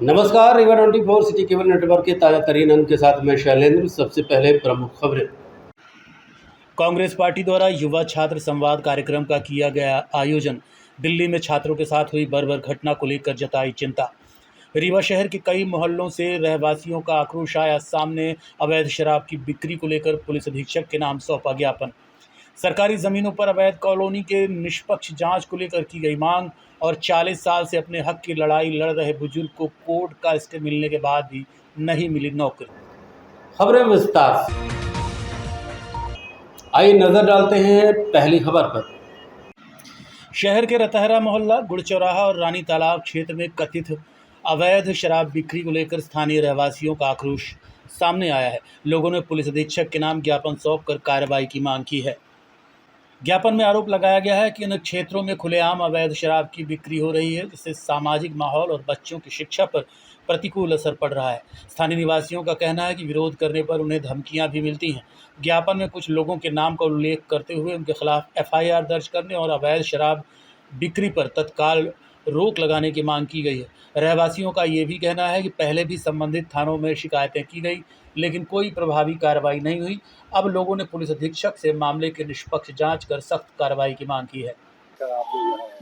नमस्कार, Rewa 24 city cable network के ताज़ा तरीन अंक के साथ मैं शैलेंद्र। सबसे पहले प्रमुख खबरें। कांग्रेस पार्टी द्वारा युवा छात्र संवाद कार्यक्रम का किया गया आयोजन। दिल्ली में छात्रों के साथ हुई बर्बर घटना को लेकर जताई चिंता। रीवा शहर के कई मोहल्लों से रहवासियों का आक्रोश आया सामने। अवैध शराब की बिक्री को लेकर पुलिस अधीक्षक के नाम सौंपा ज्ञापन। सरकारी जमीनों पर अवैध कॉलोनी के निष्पक्ष जांच को लेकर की गई मांग। और 40 साल से अपने हक की लड़ाई लड़ रहे बुजुर्ग को कोर्ट का स्टे मिलने के बाद भी नहीं मिली नौकरी। खबरें विस्तार से। आइए नजर डालते हैं पहली खबर पर। शहर के रतहरा मोहल्ला, गुड़चौराहा और रानी तालाब क्षेत्र में कथित अवैध शराब बिक्री को लेकर स्थानीय रहवासियों का आक्रोश सामने आया है। लोगों ने पुलिस अधीक्षक के नाम ज्ञापन सौंपकर कार्रवाई की मांग की है। ज्ञापन में आरोप लगाया गया है कि इन क्षेत्रों में खुलेआम अवैध शराब की बिक्री हो रही है, जिससे सामाजिक माहौल और बच्चों की शिक्षा पर प्रतिकूल असर पड़ रहा है। स्थानीय निवासियों का कहना है कि विरोध करने पर उन्हें धमकियां भी मिलती हैं। ज्ञापन में कुछ लोगों के नाम का उल्लेख करते हुए उनके खिलाफ एफआईआर दर्ज करने और अवैध शराब बिक्री पर तत्काल रोक लगाने की मांग की गई है। रहवासियों का ये भी कहना है कि पहले भी संबंधित थानों में शिकायतें की गई, लेकिन कोई प्रभावी कार्रवाई नहीं हुई। अब लोगों ने पुलिस अधीक्षक से मामले की निष्पक्ष जांच कर सख्त कार्रवाई की मांग की है।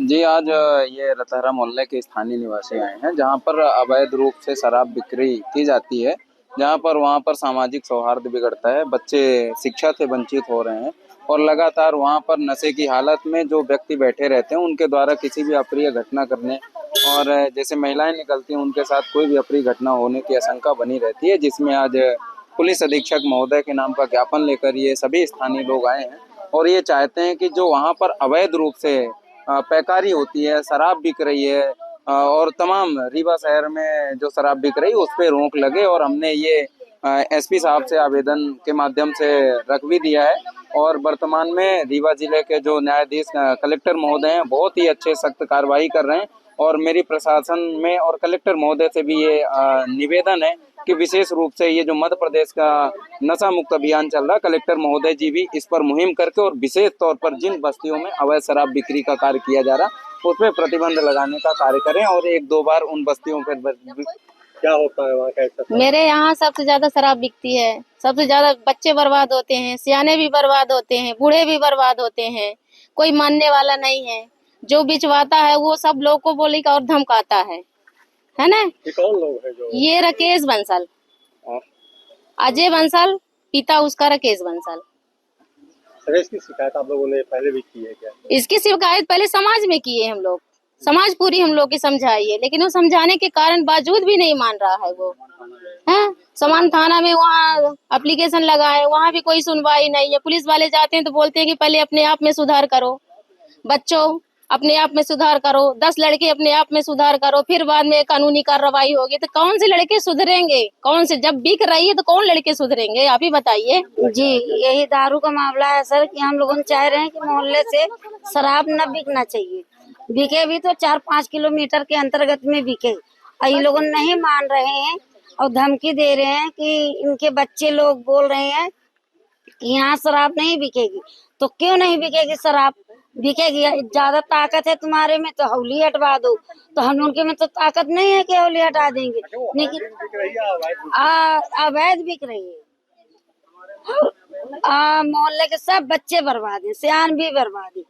जी, आज ये रतहरा मोहल्ले के स्थानीय निवासी आए हैं, जहां पर अवैध रूप से शराब बिक्री की जाती है, जहां पर वहां पर सामाजिक सौहार्द बिगड़ता है, बच्चे शिक्षा से वंचित हो रहे हैं और लगातार वहां पर नशे की हालत में जो व्यक्ति बैठे रहते हैं उनके द्वारा किसी भी अप्रिय घटना करने और जैसे महिलाएं निकलती हैं उनके साथ कोई भी अप्रिय घटना होने की आशंका बनी रहती है, जिसमें आज पुलिस अधीक्षक महोदय के नाम का ज्ञापन लेकर ये सभी स्थानीय लोग आए हैं और ये चाहते हैं कि जो वहां पर अवैध रूप से पैकारी होती है, शराब बिक रही है और तमाम रीवा शहर में जो शराब बिक रही है उस पर रोक लगे। और हमने ये एसपी साहब से आवेदन के माध्यम से रख भी दिया है और वर्तमान में रीवा जिले के जो न्यायाधीश कलेक्टर महोदय हैं बहुत ही अच्छे सख्त कार्रवाई कर रहे हैं और मेरी प्रशासन में और कलेक्टर महोदय से भी ये निवेदन है कि विशेष रूप से ये जो मध्य प्रदेश का नशा मुक्त अभियान चल रहा है, कलेक्टर महोदय जी भी इस पर मुहिम करके और विशेष तौर पर जिन बस्तियों में अवैध शराब बिक्री का कार्य किया जा रहा है उसमें प्रतिबंध लगाने का कार्य करें और एक दो बार उन बस्तियों पर क्या होता है वहाँ का? मेरे यहाँ सबसे ज्यादा शराब बिकती है, सबसे ज्यादा बच्चे बर्बाद होते हैं, सियाने भी बर्बाद होते हैं, बूढ़े भी बर्बाद होते हैं, कोई मानने वाला नहीं है। जो बिचवाता है वो सब लोग को बोली का और धमकाता है ना। ये कौन लोग है जो? ये राकेश बंसल, अजय बंसल, पिता उसका राकेश बंसल। इसकी शिकायत आप लोगों ने पहले भी की है क्या? इसकी शिकायत पहले समाज में की है हम लोग, समाज पूरी हम लोग की समझाई है, लेकिन वो समझाने के कारण बावजूद भी नहीं मान रहा है वो। है समान थाना में वहाँ एप्लीकेशन लगा है, वहाँ भी कोई सुनवाई नहीं है। पुलिस वाले जाते हैं तो बोलते हैं कि पहले अपने आप में सुधार करो, बच्चों अपने आप में सुधार करो, 10 लड़के अपने आप में सुधार करो, फिर बाद में कानूनी कार्रवाई होगी। तो कौन से लड़के सुधरेंगे? कौन से? जब बिक रही है तो कौन लड़के सुधरेंगे? आप ही बताइए। जी, यही दारू का मामला है सर कि हम लोग चाह रहे हैं कि मोहल्ले से शराब न बिकना चाहिए। बिके भी तो 4-5 किलोमीटर के अंतर्गत में बिके। ये लोग नहीं मान रहे हैं और धमकी दे रहे हैं कि इनके बच्चे लोग बोल रहे हैं कि यहाँ शराब नहीं बिकेगी। तो क्यों नहीं बिकेगी शराब? बिकेगी। ज्यादा ताकत है तुम्हारे में तो हौली हटवा दो। तो हम उनके में तो ताकत नहीं है कि हौली हटा देंगे, लेकिन अवैध बिक रही है। मोहल्ले के सब बच्चे बर्बाद है, सियान भी बर्बाद है।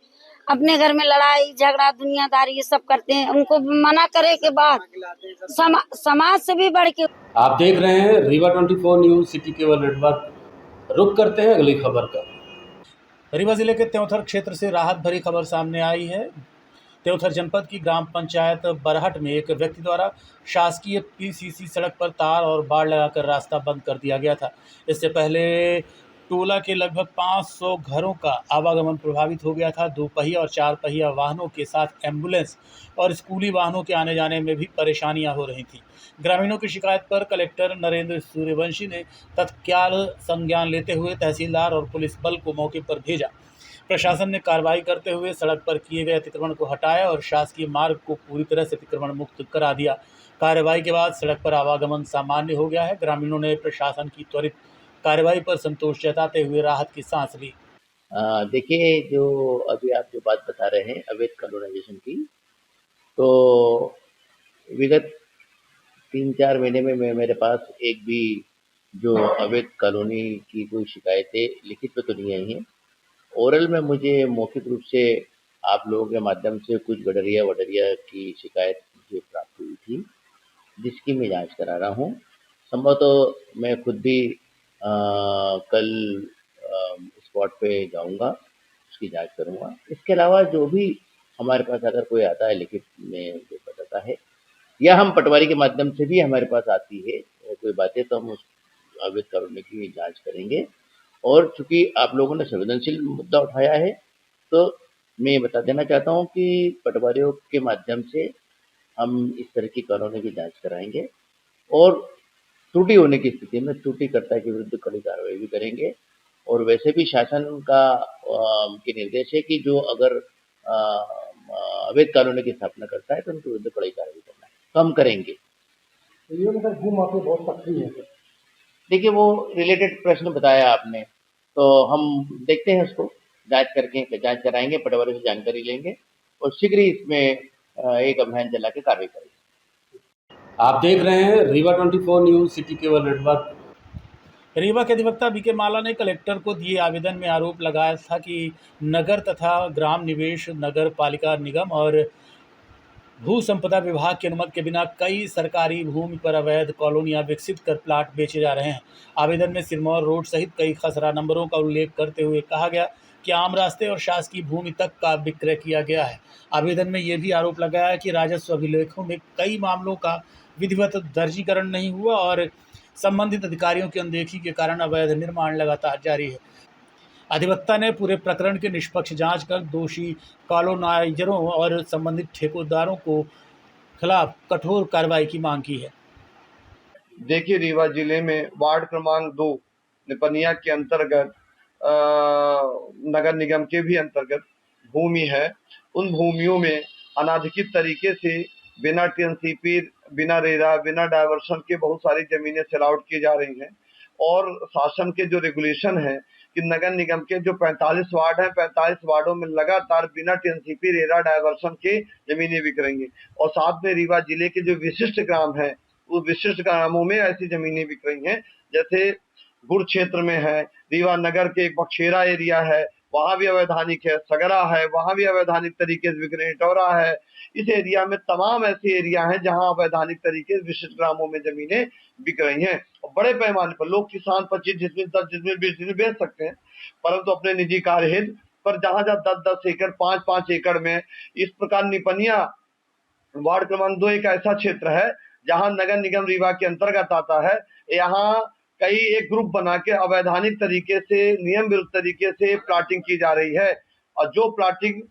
अपने घर में लड़ाई झगड़ा दुनियादारी ये सब करते हैं। उनको मना करे के बाद समाज से भी बढ़ के। आप देख रहे हैं Rewa 24 news city cable network. रुक करते हैं अगली खबर का। रीवा जिले के त्योंथर क्षेत्र से राहत भरी खबर सामने आई है। त्योंथर जनपद की ग्राम पंचायत बरहट में एक व्यक्ति द्वारा शासकीय पीसीसी सड़क पर तार और बाड़ लगाकर रास्ता बंद कर दिया गया था। इससे पहले टोला के लगभग 500 घरों का आवागमन प्रभावित हो गया था। 2 पहिया और 4 पहिया वाहनों के साथ एम्बुलेंस और स्कूली वाहनों के आने जाने में भी परेशानियां हो रही थीं। ग्रामीणों की शिकायत पर कलेक्टर नरेंद्र सूर्यवंशी ने तत्काल संज्ञान लेते हुए तहसीलदार और पुलिस बल को मौके पर भेजा। प्रशासन ने कार्रवाई करते हुए सड़क पर किए गए अतिक्रमण को हटाया और शासकीय मार्ग को पूरी तरह से अतिक्रमण मुक्त करा दिया। कार्रवाई के बाद सड़क पर आवागमन सामान्य हो गया है। ग्रामीणों ने प्रशासन की त्वरित कार्रवाई पर संतोष जताते हुए राहत की सांस ली। देखिए, जो अभी आप जो बात बता रहे हैं अवैध कॉलोनाइजेशन की, तो विगत 3-4 महीने में मेरे पास एक भी जो अवैध कॉलोनी की कोई शिकायतें लिखित में तो नहीं आई हैं। ओरल में मुझे मौखिक रूप से आप लोगों के माध्यम से कुछ गडरिया की शिकायत मुझे प्राप्त हुई थी, जिसकी मैं जांच करा रहा हूँ। संभवतः मैं खुद भी कल स्पॉट पे जाऊँगा, उसकी जांच करूँगा। इसके अलावा जो भी हमारे पास अगर कोई आता है लिखित में जो बताता है, या हम पटवारी के माध्यम से भी हमारे पास आती है कोई बातें, तो हम उस अवैध कॉलोनी की जांच करेंगे। और चूंकि आप लोगों ने संवेदनशील मुद्दा उठाया है, तो मैं ये बता देना चाहता हूँ कि पटवारियों के माध्यम से हम इस तरह की कॉलोनी की जांच कराएंगे और त्रुटि होने की स्थिति में त्रुटिकर्ता के विरुद्ध कड़ी कार्रवाई भी करेंगे। और वैसे भी शासन का के निर्देश है कि जो अगर अवैध कॉलोनी की स्थापना करता है तो उनके विरुद्ध कड़ी कार्रवाई करना है, तो हम करेंगे। ये मतलब भू माफिया बहुत सक्रिय है। देखिए, वो रिलेटेड प्रश्न बताया आपने, तो हम देखते हैं उसको जांच कराएंगे, पटवारी से जानकारी लेंगे और शीघ्र ही इसमें एक अभियान चला के कार्रवाई करेंगे। आप देख रहे हैं Rewa 24 news city cable network. Rewa के अधिवक्ता बीके माला ने कलेक्टर को दिए आवेदन में आरोप लगाया था कि नगर तथा ग्राम निवेश नगर पालिका निगम और भू संपदा विभाग की अनुमति के बिना कई सरकारी भूमि पर अवैध कॉलोनियां विकसित कर प्लाट बेचे जा रहे हैं। आवेदन में सिरमौर रोड सहित कई खसरा नंबरों का उल्लेख करते हुए कहा गया कि आम रास्ते और शासकीय भूमि तक का विक्रय किया गया है। आवेदन में यह भी आरोप लगाया कि राजस्व अभिलेखों में कई मामलों का विधिवत दर्जीकरण नहीं हुआ और संबंधित अधिकारियों की अनदेखी के कारण अवैध निर्माण लगातार जारी है। अधिवक्ता ने पूरे प्रकरण की निष्पक्ष जांच कर दोषी कॉलोनाइजरों और संबंधित ठेकेदारों को खिलाफ कठोर कार्रवाई की मांग की है। देखिए, रीवा जिले में वार्ड क्रमांक 2 निपनिया के अंतर्गत नगर निगम के भी अंतर्गत भूमि है। उन भूमियों में अनाधिकृत तरीके से बिना टीएनसीपी, बिना रेरा, बिना डायवर्सन के बहुत सारी जमीनें सेल आउट की जा रही हैं। और शासन के जो रेगुलेशन है कि नगर निगम के जो 45 वार्ड हैं, 45 वार्डों में लगातार बिना टीएनसीपी, रेरा, डायवर्सन के जमीनें बिक रही हैं। और साथ में रीवा जिले के जो विशिष्ट ग्राम हैं, उस विशिष्ट ग्रामों में ऐसी जमीनें बिक रही हैं। जैसे गुड़ क्षेत्र में है, रीवा नगर के एक बखेरा एरिया है, वहां भी अवैधानिक है, सगरा है, वहां भी अवैधानिक तरीके से बिक रही है, टोरा है। इस एरिया में तमाम ऐसे एरिया हैं जहां अवैधानिक तरीके से विशिष्ट ग्रामों में जमीनें बिक रही हैं। और बड़े पैमाने पर लोग किसान 25 जिसमें 10 जिसमें 20 जिसमें बेच सकते हैं, परंतु अपने निजी कार्य हित पर जहां 10-10 एकड़, 5-5 एकड़ में इस प्रकार निपनिया वार्ड क्रमांक 2 एक ऐसा क्षेत्र है जहां नगर निगम रीवा के अंतर्गत आता है। यहाँ कई एक ग्रुप बना के अवैधानिक तरीके से, नियम विरुद्ध तरीके से प्लाटिंग की जा रही है। और जो प्लाटिंग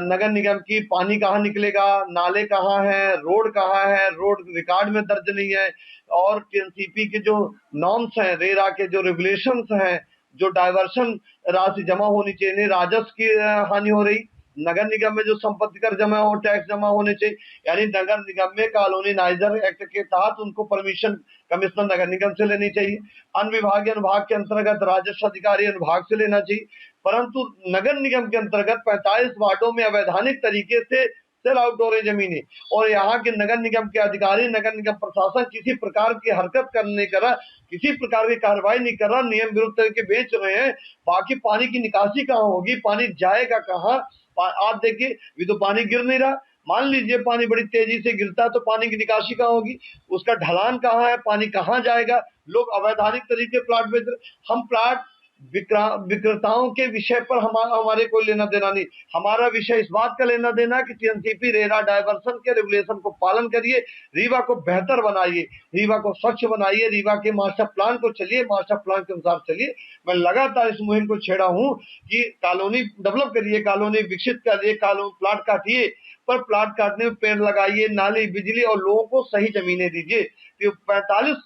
नगर निगम की, पानी कहाँ निकलेगा, नाले कहाँ हैं, रोड कहाँ है, रोड रिकॉर्ड में दर्ज नहीं है। और टीएनसीपी के जो नॉर्म्स हैं, रेरा के जो रेगुलेशंस हैं, जो डायवर्सन राशि जमा होनी चाहिए, राजस्व की हानि हो रही। नगर निगम में जो संपत्ति कर जमा हो, टैक्स जमा होने चाहिए, यानी नगर निगम में कॉलोनाइजर एक्ट के तहत उनको परमिशन कमिश्नर नगर निगम से लेनी चाहिए। अन्य विभागीय अनुभाग के अंतर्गत राजस्व अधिकारी अनुभाग से लेना चाहिए। परंतु नगर निगम के अंतर्गत 45 वार्डों में अवैधानिक तरीके से सेल आउट हो रही जमीनें, और यहाँ के नगर निगम के अधिकारी, नगर निगम प्रशासन किसी प्रकार की हरकत नहीं कर रहा, किसी प्रकार की कार्रवाई नहीं कर रहा, नियम विरुद्ध तरीके बेच रहे हैं। बाकी पानी की निकासी कहाँ होगी, पानी जाएगा कहाँ? आप देखिए, अभी तो पानी गिर नहीं रहा। मान लीजिए पानी बड़ी तेजी से गिरता है तो पानी की निकासी कहाँ होगी, उसका ढलान कहाँ है, पानी कहाँ जाएगा? लोग अवैधानिक तरीके प्लाट बेच रहे। हम प्लाट विक्रेताओं के विषय पर हमारे कोई लेना देना नहीं। हमारा विषय इस बात का लेना देना कि टीएनसीपी, रेरा, डायवर्सन के रेगुलेशन को पालन करिए, रीवा को बेहतर बनाइए, रीवा को स्वच्छ बनाइए, रीवा के मास्टर प्लान को चलिए, मास्टर प्लान के अनुसार चलिए। मैं लगातार इस मुहिम को छेड़ा हूं कि कॉलोनी डेवलप करिए, कॉलोनी विकसित करिए, कॉलोनी प्लाट काटिए, पर प्लाट काटने में पेड़ लगाइए, नाली, बिजली और लोगों को सही जमीनें दीजिए। 45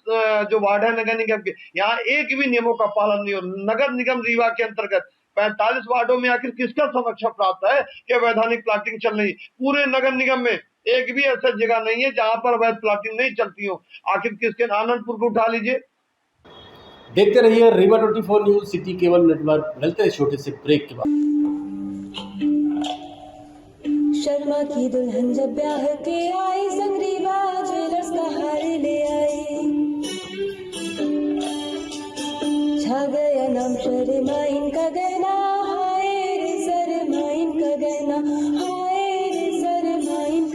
जो वार्ड है नगर निगम के, यहाँ एक भी नियमों का पालन नहीं हो। नगर निगम रीवा के अंतर्गत 45 वार्डों में आखिर किसका संरक्षण प्राप्त है कि वैधानिक प्लाटिंग चल रही? पूरे नगर निगम में एक भी ऐसा जगह नहीं है जहां पर अवैध प्लाटिंग नहीं चलती हो। आखिर किसके? आनंदपुर को उठा लीजिए। देखते रहिए Rewa 24 news city cable network. मिलते हैं छोटे से ब्रेक के बाद। शर्मा की दुल्हन जब ब्याह के आई, संग रीवा ज्वेलर्स का हार ले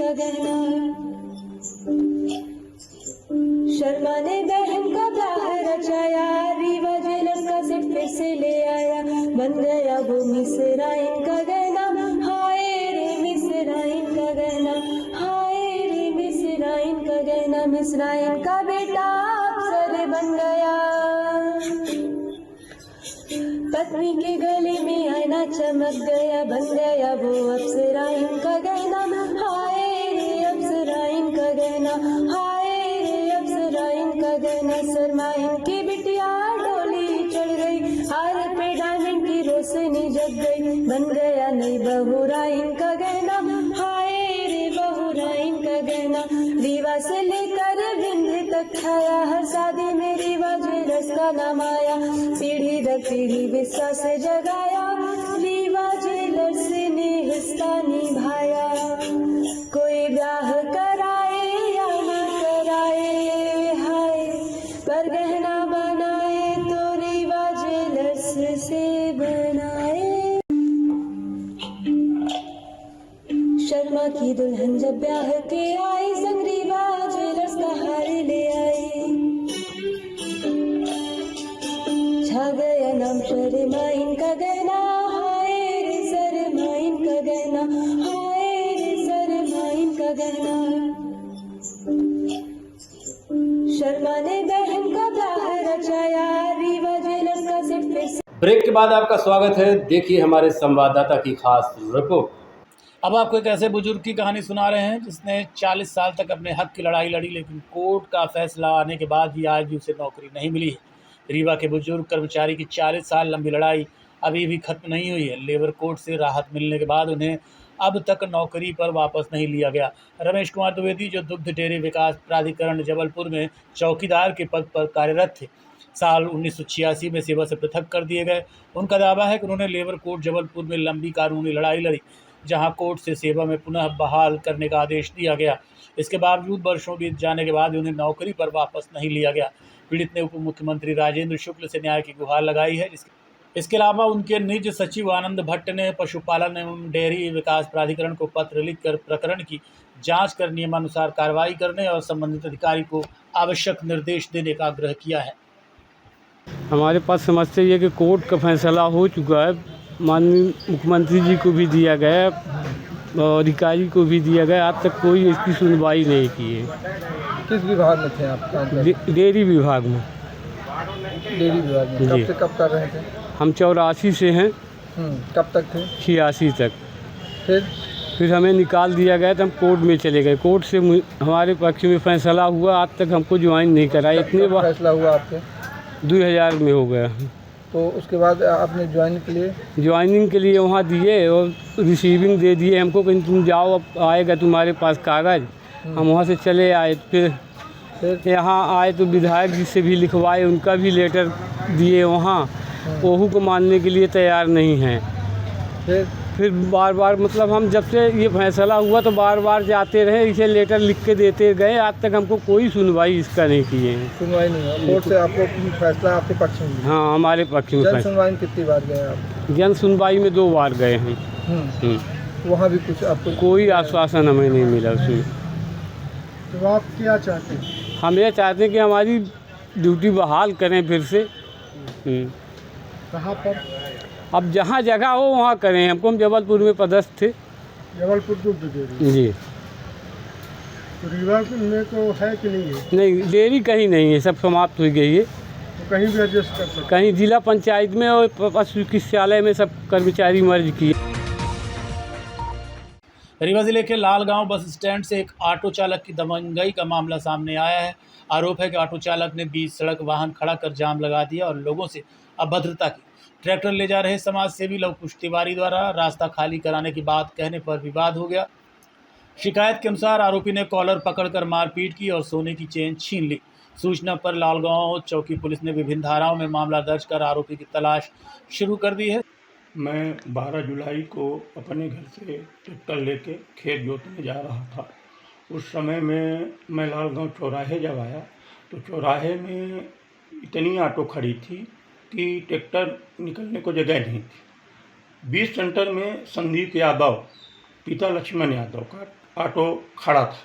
का गहना। शर्मा ने बहन का ब्याह रचाया, रीवा ज्वेलर्स का सेट फिर से ले आया, बन गया वो मिसराइन का गहना। हाय रे मिसराइन का गहना, हाय रे मिसराइन का गहना। मिसराइन का बेटा अफसर बन गया, पत्नी के गले में आईना चमक गया, बन गया वो अफसराइन का गहना। हाय रे अफसराइन का गहना, हाय रे अफसराइन का गहना। सरमाइन की बिटिया डोली चढ़ गई, हार पे डायमंड की रोशनी जग गई, बन गया नई बहुराइन का गहना। हाय रे बहुराइन का गहना। रीवा से लेकर विंध्य तक छाया, हर शादी में रीवा ज्वेलर्स का नाम आया, पीढ़ी दर पीढ़ी विश्वास से जगाया, रीवा ज्वेलर्स ने हिस्सा निभाया। कोई ब्याह कराए या न कराए, हाय पर गहना बनाए तो रीवा ज्वेलर्स से बनाए। शर्मा की दुल्हन जब ब्याह के आई, संग रीवा ज्वेलर्स का हार ले आई, छा गया नाम शर्माइन का गहना। हाय रे शर्माइन का गहना, हाय रे शर्माइन का गहना। शर्मा ने बहन का ब्याह रचाया, रीवा ज्वेलर्स का सेट फिर से। ब्रेक के बाद आपका स्वागत है। देखिए हमारे संवाददाता की खास रिपोर्ट। अब आपको एक ऐसे बुजुर्ग की कहानी सुना रहे हैं जिसने 40 साल तक अपने हक की लड़ाई लड़ी, लेकिन कोर्ट का फैसला आने के बाद भी आज भी उसे नौकरी नहीं मिली है। रीवा के बुजुर्ग कर्मचारी की 40 साल लंबी लड़ाई अभी भी खत्म नहीं हुई है। लेबर कोर्ट से राहत मिलने के बाद उन्हें अब तक नौकरी पर वापस नहीं लिया गया। रमेश कुमार द्विवेदी, जो दुग्ध डेयरी विकास प्राधिकरण जबलपुर में चौकीदार के पद पर कार्यरत थे, साल 1986 में सेवा से पृथक कर दिए गए। उनका दावा है कि उन्होंने लेबर कोर्ट जबलपुर में लंबी कानूनी लड़ाई लड़ी, जहां कोर्ट से सेवा में पुनः बहाल करने का आदेश दिया गया। इसके बावजूद वर्षों बीत जाने के बाद उन्हें नौकरी पर वापस नहीं लिया गया। पीड़ित ने उप मुख्यमंत्री राजेंद्र शुक्ल से न्याय की गुहार लगाई है। इसके अलावा उनके निज सचिव आनंद भट्ट ने पशुपालन एवं डेयरी विकास प्राधिकरण को पत्र लिखकर प्रकरण की जांच कर नियमानुसार कार्रवाई करने और संबंधित अधिकारी को आवश्यक निर्देश देने का आग्रह किया है। हमारे पास समस्या ये कि कोर्ट का फैसला हो चुका है, माननीय मुख्यमंत्री जी को भी दिया गया और अधिकारी को भी दिया गया, आज तक कोई इसकी सुनवाई नहीं की है। किस विभाग में थे आप? डेयरी विभाग में। डेयरी विभाग में कब से कब कर रहे थे? हम 84 से हैं। कब तक थे? 86 तक। फिर हमें निकाल दिया गया तो हम कोर्ट में चले गए। कोर्ट से हमारे पक्ष में फैसला हुआ, आज तक हमको ज्वाइन नहीं कराया। इतने बार फैसला हुआ आपके? 2000 में हो गया। तो उसके बाद आपने ज्वाइनिंग के लिए वहाँ दिए और रिसीविंग दे दिए हमको कि तुम जाओ, अब आएगा तुम्हारे पास कागज़। हम वहाँ से चले आए, फिर यहाँ आए तो विधायक जी से भी लिखवाए, उनका भी लेटर दिए वहाँ, ओहू को मानने के लिए तैयार नहीं हैं। फिर बार बार मतलब हम जब से ये फैसला हुआ तो बार बार जाते रहे, इसे लेटर लिख के देते गए, आज तक हमको कोई सुनवाई इसका नहीं किए हैं। सुनवाई नहीं है कोर्ट से? आपको फैसला आपके पक्ष में? हाँ, हमारे पक्ष में। जन सुनवाई कितनी बार गए आप? जन सुनवाई में 2 बार गए हैं। वहाँ भी कुछ आपको कोई आश्वासन हमें नहीं मिला उसमें। तो आप क्या चाहते हैं? हम ये चाहते हैं कि हमारी ड्यूटी बहाल करें फिर से। कहाँ पर? अब जहाँ जगह हो वहाँ करें हमको। हम जबलपुर में पदस्थ थे। जबलपुर दुग्ध डेयरी जी। तो रीवा में तो है कि नहीं है? नहीं, डेयरी कहीं नहीं है, सब समाप्त हो गई है। तो कहीं भी एडजस्ट कर सकते? कहीं जिला पंचायत में और पशु चिकित्सालय में सब कर्मचारी मर्ज किए। रीवा जिले के लालगांव बस स्टैंड से एक ऑटो चालक की दबंगई का मामला सामने आया है। आरोप है कि ऑटो चालक ने बीच सड़क वाहन खड़ा कर जाम लगा दिया और लोगों से अभद्रता की। ट्रैक्टर ले जा रहे समाज सेवी लव कुश तिवारी द्वारा रास्ता खाली कराने की बात कहने पर विवाद हो गया। शिकायत के अनुसार आरोपी ने कॉलर पकड़कर मारपीट की और सोने की चेन छीन ली। सूचना पर लालगांव चौकी पुलिस ने विभिन्न धाराओं में मामला दर्ज कर आरोपी की तलाश शुरू कर दी है। मैं 12 जुलाई को अपने घर से ट्रैक्टर लेके खेत जोतने जा रहा था। उस समय में मैं लालगांव चौराहे जब आया तो चौराहे में इतनी ऑटो खड़ी थी कि ट्रैक्टर निकलने को जगह नहीं थी। 20 सेंटर में संदीप यादव, पिता लक्ष्मण यादव का ऑटो खड़ा था।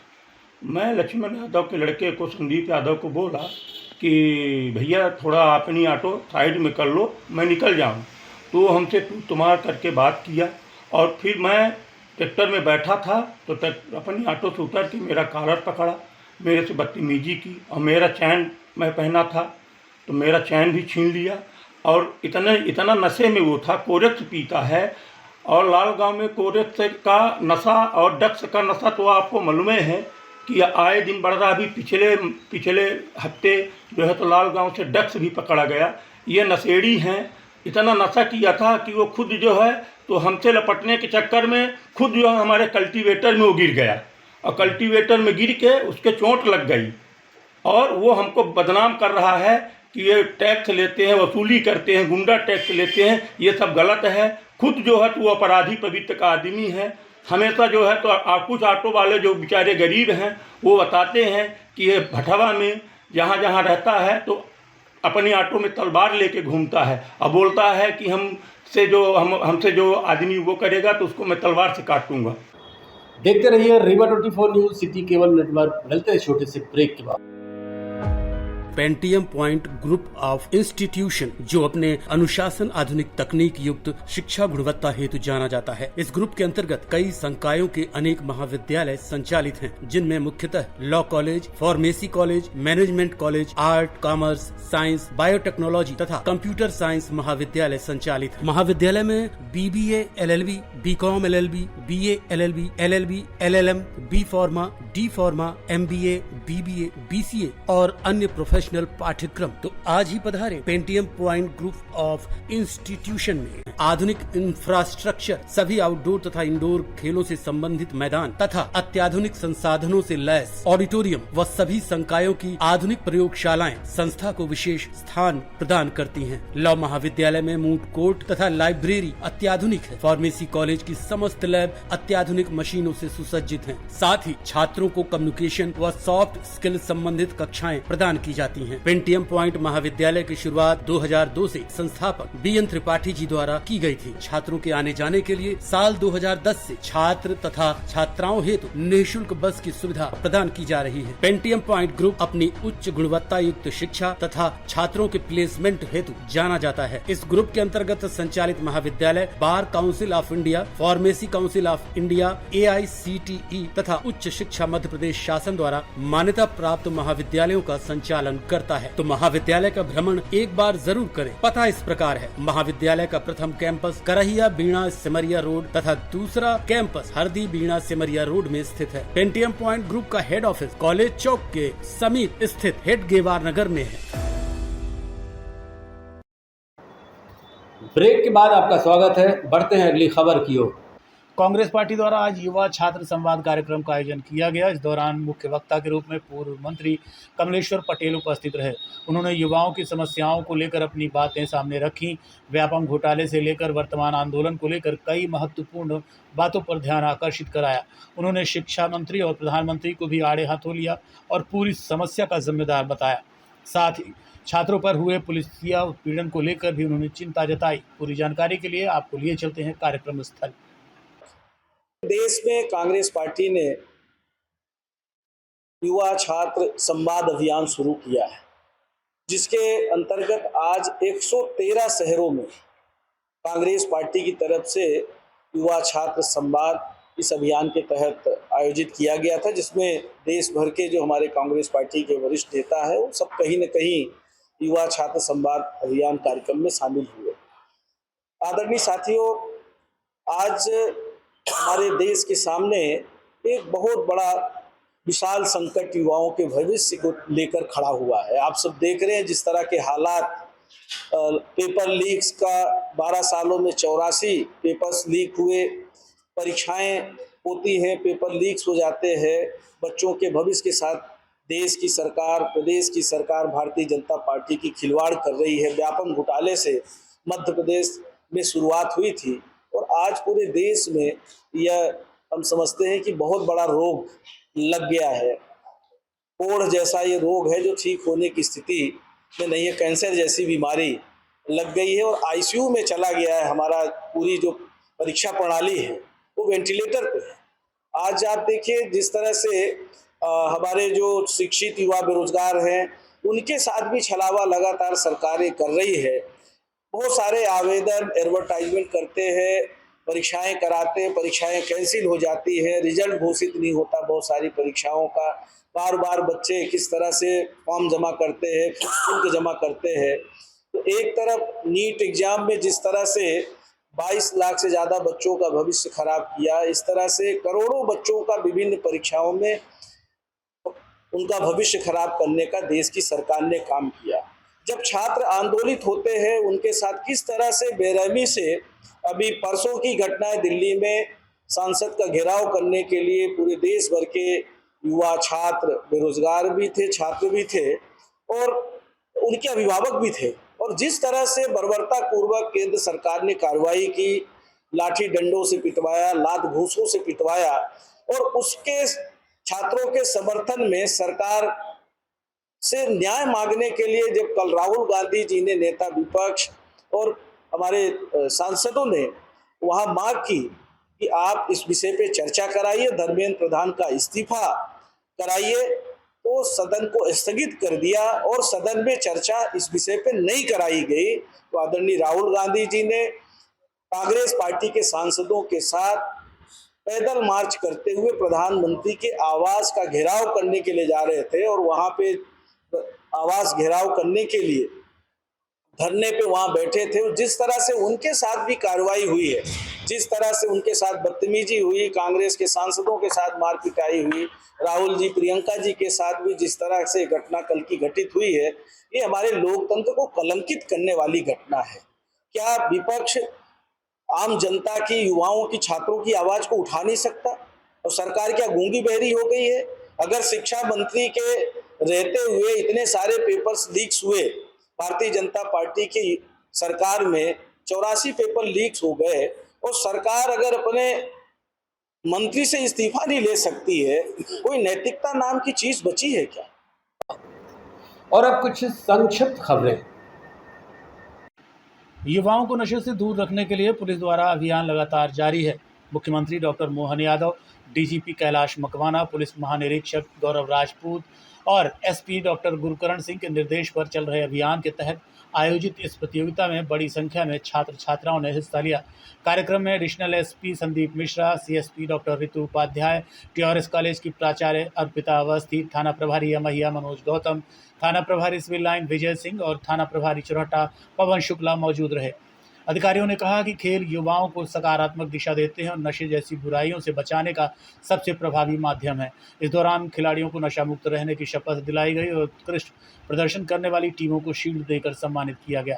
मैं लक्ष्मण यादव के लड़के को, संदीप यादव को बोला कि भैया थोड़ा अपनी ऑटो साइड में कर लो, मैं निकल जाऊँ। तो हमसे तू तुम्हार करके बात किया और फिर मैं ट्रैक्टर में बैठा था तो अपनी ऑटो से उतर के मेरा कॉलर पकड़ा, मेरे से बदतमीजी की और मेरा चैन मैं पहना था तो मेरा चैन भी छीन लिया। और इतना नशे में वो था, कोरेक्स पीता है और लाल गांव में कोरेक्स का नशा और ड्रग्स का नशा तो आपको मालूम है कि आए दिन बढ़ रहा। अभी पिछले हफ्ते जो है तो लाल गांव से ड्रग्स भी पकड़ा गया। ये नशेड़ी हैं, इतना नशा किया था कि वो खुद जो है तो हमसे लपटने के चक्कर में खुद जो है हमारे कल्टीवेटर में वो गिर गया और कल्टीवेटर में गिर के उसके चोट लग गई और वो हमको बदनाम कर रहा है कि ये टैक्स लेते हैं, वसूली करते हैं, गुंडा टैक्स लेते हैं, ये सब गलत है। खुद जो है तो वो अपराधी प्रवृत्ति का आदमी है। हमेशा जो है तो कुछ ऑटो वाले जो बेचारे गरीब हैं वो बताते हैं कि ये भटवा में जहाँ जहाँ रहता है तो अपनी ऑटो में तलवार लेके घूमता है और बोलता है कि हमसे जो आदमी वो करेगा तो उसको मैं तलवार से काटूंगा। देखते रहिए Rewa 24 news city cable network. मिलते हैं छोटे से ब्रेक के बाद। Pentium point group of institution जो अपने अनुशासन, आधुनिक तकनीक युक्त शिक्षा गुणवत्ता हेतु जाना जाता है। इस ग्रुप के अंतर्गत कई संकायों के अनेक महाविद्यालय संचालित हैं, जिनमें मुख्यतः law college, pharmacy college, management college, art, commerce, science, biotechnology तथा कंप्यूटर साइंस महाविद्यालय संचालित है। महाविद्यालय में BBA, LLB, BCom LLB, BA LLB, LLB, LLM, B Pharma, D Pharma, MBA, BBA, BCA और अन्य प्रोफेशनल पाठ्यक्रम। तो आज ही पधारे Pentium point group of institution में। आधुनिक इंफ्रास्ट्रक्चर, सभी आउटडोर तथा इंडोर खेलों से संबंधित मैदान तथा अत्याधुनिक संसाधनों से लैस ऑडिटोरियम व सभी संकायों की आधुनिक प्रयोगशालाएं संस्था को विशेष स्थान प्रदान करती हैं। लॉ महाविद्यालय में मूट कोर्ट तथा लाइब्रेरी अत्याधुनिक है। फार्मेसी कॉलेज की समस्त लैब अत्याधुनिक मशीनों से सुसज्जित हैं। साथ ही छात्रों को कम्युनिकेशन व सॉफ्ट स्किल संबंधित कक्षाएं प्रदान की जाती हैं। पेंटियम पॉइंट महाविद्यालय की शुरुआत 2002 से संस्थापक BN त्रिपाठी जी द्वारा की गई थी। छात्रों के आने जाने के लिए साल 2010 से छात्र तथा छात्राओं हेतु निःशुल्क बस की सुविधा प्रदान की जा रही है। पेंटियम पॉइंट ग्रुप अपनी उच्च गुणवत्ता युक्त शिक्षा तथा छात्रों के प्लेसमेंट हेतु जाना जाता है। इस ग्रुप के अंतर्गत संचालित महाविद्यालय bar council of India, pharmacy council of India, AICTE तथा उच्च शिक्षा मध्य प्रदेश शासन द्वारा मान्यता प्राप्त महाविद्यालयों का संचालन करता है। तो महाविद्यालय का भ्रमण एक बार जरूर करें। पता इस प्रकार है। महाविद्यालय का प्रथम कैंपस करहिया बीणा सिमरिया रोड तथा दूसरा कैंपस हरदी बीणा सिमरिया रोड में स्थित है। पेंटियम पॉइंट ग्रुप का हेड ऑफिस कॉलेज चौक के समीप स्थित हेड गेवार नगर में है। ब्रेक के बाद आपका स्वागत है। बढ़ते हैं अगली खबर की ओर। कांग्रेस पार्टी द्वारा आज युवा छात्र संवाद कार्यक्रम का आयोजन किया गया। इस दौरान मुख्य वक्ता के रूप में पूर्व मंत्री कमलेश्वर पटेल उपस्थित रहे। उन्होंने युवाओं की समस्याओं को लेकर अपनी बातें सामने रखी। व्यापम घोटाले से लेकर वर्तमान आंदोलन को लेकर कई महत्वपूर्ण बातों पर ध्यान आकर्षित कराया। उन्होंने शिक्षा मंत्री और प्रधानमंत्री को भी आड़े हाथों लिया और पूरी समस्या का जिम्मेदार बताया। साथ ही छात्रों पर हुए पुलिसिया उत्पीड़न को लेकर भी उन्होंने चिंता जताई। पूरी जानकारी के लिए आपको लिए चलते हैं कार्यक्रम स्थल। देश में कांग्रेस पार्टी ने युवा छात्र संवाद अभियान शुरू किया है, जिसके अंतर्गत आज 113 शहरों में कांग्रेस पार्टी की तरफ से युवा छात्र संवाद इस अभियान के तहत आयोजित किया गया था, जिसमें देश भर के जो हमारे कांग्रेस पार्टी के वरिष्ठ नेता हैं वो सब कहीं न कहीं युवा छात्र संवाद अभियान कार्यक्रम में शामिल हुए। आदरणीय साथियों, आज हमारे देश के सामने एक बहुत बड़ा विशाल संकट युवाओं के भविष्य को लेकर खड़ा हुआ है। आप सब देख रहे हैं जिस तरह के हालात, पेपर लीक्स का 12 सालों में 84 पेपर्स लीक हुए, परीक्षाएं होती हैं, पेपर लीक्स हो जाते हैं। बच्चों के भविष्य के साथ देश की सरकार, प्रदेश की सरकार, भारतीय जनता पार्टी की खिलवाड़ कर रही है। व्यापम घोटाले से मध्य प्रदेश में शुरुआत हुई थी और आज पूरे देश में यह हम समझते हैं कि बहुत बड़ा रोग लग गया है। कोढ़ जैसा ये रोग है जो ठीक होने की स्थिति में नहीं है। कैंसर जैसी बीमारी लग गई है और ICU में चला गया है। हमारा पूरी जो परीक्षा प्रणाली है वो वेंटिलेटर पे है। आज आप देखिए जिस तरह से हमारे जो शिक्षित युवा बेरोजगार हैं उनके साथ भी छलावा लगातार सरकारें कर रही है। बहुत सारे आवेदन एडवर्टाइजमेंट करते हैं, परीक्षाएं कराते हैं, परीक्षाएं कैंसिल हो जाती है, रिजल्ट घोषित नहीं होता बहुत सारी परीक्षाओं का। बार बार बच्चे किस तरह से फॉर्म जमा करते हैं, शुल्क जमा करते हैं। तो एक तरफ नीट एग्जाम में जिस तरह से 22 लाख से ज़्यादा बच्चों का भविष्य खराब किया, इस तरह से करोड़ों बच्चों का विभिन्न परीक्षाओं में उनका भविष्य खराब करने का देश की सरकार ने काम किया। जब छात्र आंदोलित होते हैं उनके साथ किस तरह से बेरहमी से, अभी परसों की घटनाएं दिल्ली में सांसद का घेराव करने के लिए पूरे देश भर के युवा छात्र, बेरोजगार भी थे, छात्र भी थे और उनके अभिभावक भी थे, और जिस तरह से बर्बरता पूर्वक केंद्र सरकार ने कार्रवाई की, लाठी डंडों से पिटवाया, लात घूंसों से पिटवाया, और उसके छात्रों के समर्थन में सरकार से न्याय मांगने के लिए जब कल राहुल गांधी जी ने, नेता विपक्ष और हमारे सांसदों ने वहां मांग की कि आप इस विषय पे चर्चा कराइए, धर्मेंद्र प्रधान का इस्तीफा कराइए, तो सदन को स्थगित कर दिया और सदन में चर्चा इस विषय पे नहीं कराई गई। तो आदरणीय राहुल गांधी जी ने कांग्रेस पार्टी के सांसदों के साथ पैदल मार्च करते हुए प्रधानमंत्री के आवास का घेराव करने के लिए जा रहे थे, और वहां पे आवास घेराव करने के लिए धरने पे वहां बैठे थे। जिस तरह से उनके साथ भी कार्रवाई हुई है, जिस तरह से उनके साथ बदतमीजी हुई, कांग्रेस के सांसदों के साथ मारपिटाई हुई, राहुल जी, प्रियंका जी के साथ भी जिस तरह से घटना कल की घटित हुई है, ये हमारे लोकतंत्र को कलंकित करने वाली घटना है। क्या विपक्ष आम जनता की, युवाओं की, छात्रों की आवाज को उठा नहीं सकता? और सरकार क्या गूंगी बहरी हो गई है? अगर शिक्षा मंत्री के रहते हुए इतने सारे पेपर्स लीक्स हुए, भारतीय जनता पार्टी की सरकार में 84 पेपर लीक्स हो गए, और सरकार अगर अपने मंत्री से इस्तीफा नहीं ले सकती है, कोई नैतिकता नाम की चीज बची है क्या? और अब कुछ संक्षिप्त खबरें। युवाओं को नशे से दूर रखने के लिए पुलिस द्वारा अभियान लगातार जारी है। मुख्यमंत्री doctor Mohan Yadav, DGP Kailash Makwana, police महानिरीक्षक गौरव राजपूत और एसपी डॉक्टर गुरकरण सिंह के निर्देश पर चल रहे अभियान के तहत आयोजित इस प्रतियोगिता में बड़ी संख्या में छात्र छात्राओं ने हिस्सा लिया। कार्यक्रम में additional SP Sandeep Mishra, CSP doctor Ritu Upadhyay, TRS college की प्राचार्य अर्पिता अवस्थी, थाना प्रभारी अमैया मनोज गौतम, थाना प्रभारी सिविल लाइन विजय सिंह और थाना प्रभारी चुरहटा पवन शुक्ला मौजूद रहे। अधिकारियों ने कहा कि खेल युवाओं को सकारात्मक दिशा देते हैं और नशे जैसी बुराइयों से बचाने का सबसे प्रभावी माध्यम है। इस दौरान खिलाड़ियों को नशा मुक्त रहने की शपथ दिलाई गई और उत्कृष्ट प्रदर्शन करने वाली टीमों को शील्ड देकर सम्मानित किया गया।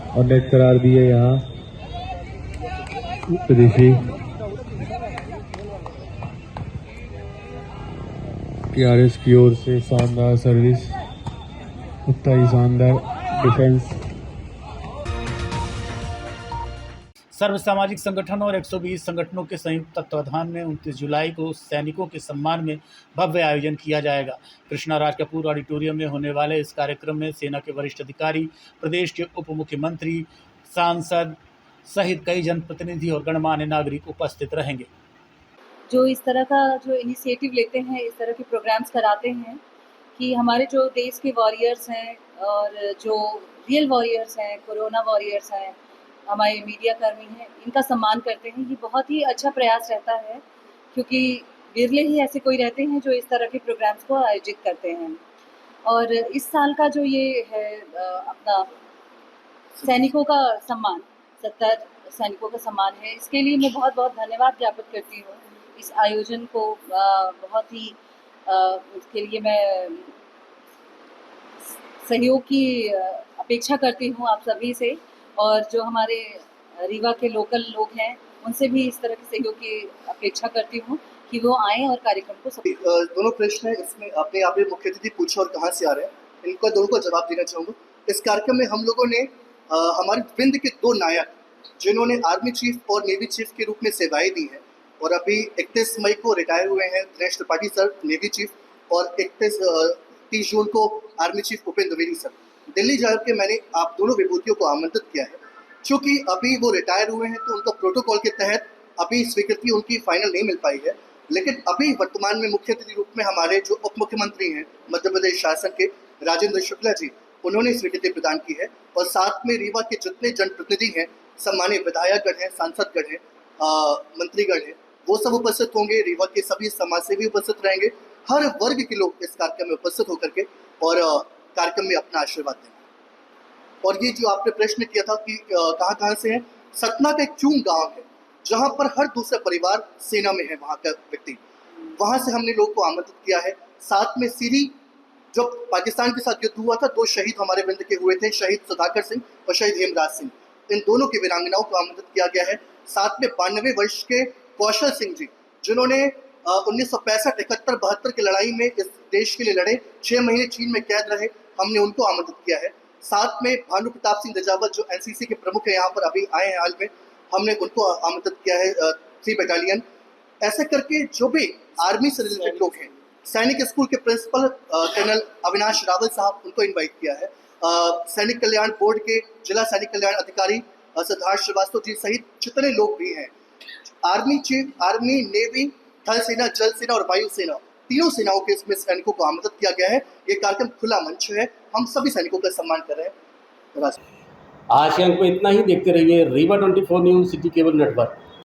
और नेट करार दिए यहाँ विदेशी टीआरएस की ओर से शानदार सर्विस, उतना ही शानदार डिफेंस। सर्व सामाजिक संगठन और 120 संगठनों के संयुक्त तत्वाधान में 29 जुलाई को सैनिकों के सम्मान में भव्य आयोजन किया जाएगा। कृष्णा राज कपूर ऑडिटोरियम में होने वाले इस कार्यक्रम में सेना के वरिष्ठ अधिकारी, प्रदेश के उप मुख्यमंत्री, सांसद सहित कई जनप्रतिनिधि और गणमान्य नागरिक उपस्थित रहेंगे। जो इस तरह का जो इनिशिएटिव लेते हैं, इस तरह के प्रोग्राम्स कराते हैं कि हमारे जो देश के वॉरियर्स हैं और जो रियल वॉरियर्स हैं, कोरोना वॉरियर्स हैं, हमारे मीडिया कर्मी हैं, इनका सम्मान करते हैं। ये बहुत ही अच्छा प्रयास रहता है, क्योंकि विरले ही ऐसे कोई रहते हैं जो इस तरह के प्रोग्राम्स को आयोजित करते हैं। और इस साल का जो ये है अपना सैनिकों का सम्मान, 70 सैनिकों का सम्मान है, इसके लिए मैं बहुत बहुत धन्यवाद ज्ञापित करती हूँ। इस आयोजन को बहुत ही उसके लिए मैं सहयोग की अपेक्षा करती हूँ आप सभी से, और जो हमारे रीवा के लोकल लोग हैं उनसे भी इस तरह के सहयोग की अपेक्षा करती हूँ कि वो आएँ और कार्यक्रम को दोनों प्रश्न है इसमें आपने यहाँ पे मुख्य अतिथि पूछा और कहाँ से आ रहे हैं, इनका दोनों को जवाब देना चाहूँगा। इस कार्यक्रम में हम लोगों ने हमारे वृंद के 2 नायक जिन्होंने आर्मी चीफ और नेवी चीफ के रूप में सेवाएं दी हैं और अभी 31 मई को रिटायर हुए हैं, Dinesh Tripathi sir navy chief, और 30 जून को army chief Bhupendra Dwivedi sir. Delhi जाकर मैंने आप दोनों विभूतियों को आमंत्रित किया है। चूँकि अभी वो रिटायर हुए हैं तो उनका प्रोटोकॉल के तहत अभी स्वीकृति उनकी फाइनल नहीं मिल पाई है, लेकिन अभी वर्तमान में मुख्य अतिथि रूप में हमारे जो उप मुख्यमंत्री हैं मध्य प्रदेश शासन के राजेंद्र शुक्ला जी, उन्होंने स्वीकृति प्रदान की है। और साथ में रीवा के जितने जनप्रतिनिधि हैं, सम्मानित विधायकगण हैं, सांसदगण हैं, मंत्रीगण हैं, वो सब उपस्थित होंगे। रीवा के सभी समाजसेवी उपस्थित रहेंगे। हर वर्ग के लोग इस कार्यक्रम में उपस्थित होकर के और कार्यक्रम में अपना आशीर्वाद देंगे। और ये जो आपने प्रश्न किया था कि कहाँ से है, सतना का एक चूंग गांव है जहां पर हर दूसरा परिवार सेना में है, वहां का व्यक्ति, वहां से हमने लोग को आमंत्रित किया है। साथ में सीरी जो पाकिस्तान के साथ युद्ध हुआ था, 2 शहीद हमारे वृंद के हुए थे, शहीद सुधाकर सिंह और शहीद हेमराज सिंह, इन दोनों की वीरांगनाओं को आमंत्रित किया गया है। साथ में 92 वर्ष के कौशल सिंह जी, जिन्होंने 1965, 71, 72 की लड़ाई में इस देश के लिए लड़े, 6 महीने चीन में कैद रहे, हमने उनको आमंत्रित किया है। साथ में भानु प्रताप सिंह दजावत जो एनसीसी के प्रमुख है, यहाँ पर अभी आए हैं हाल में, हमने उनको आमंत्रित किया है 3 बटालियन। ऐसे करके जो भी आर्मी से रिलेटेड लोग हैं, सैनिक स्कूल के प्रिंसिपल कर्नल अविनाश रावल साहब, उनको इन्वाइट किया है। सैनिक कल्याण बोर्ड के जिला सैनिक कल्याण अधिकारी सिद्धार्थ श्रीवास्तव जी सहित जितने लोग भी हैं, आर्मी चीफ, आर्मी, नेवी, थल सेना, जल सेना और वायु सेना, तीनों सेनाओं के इसमें सैनिकों को आमंत्रित किया गया है। ये कार्यक्रम खुला मंच है, हम सभी सैनिकों का सम्मान कर रहे हैं। आज के अंक में इतना ही। देखते रहिए Rewa 24 news city cable network.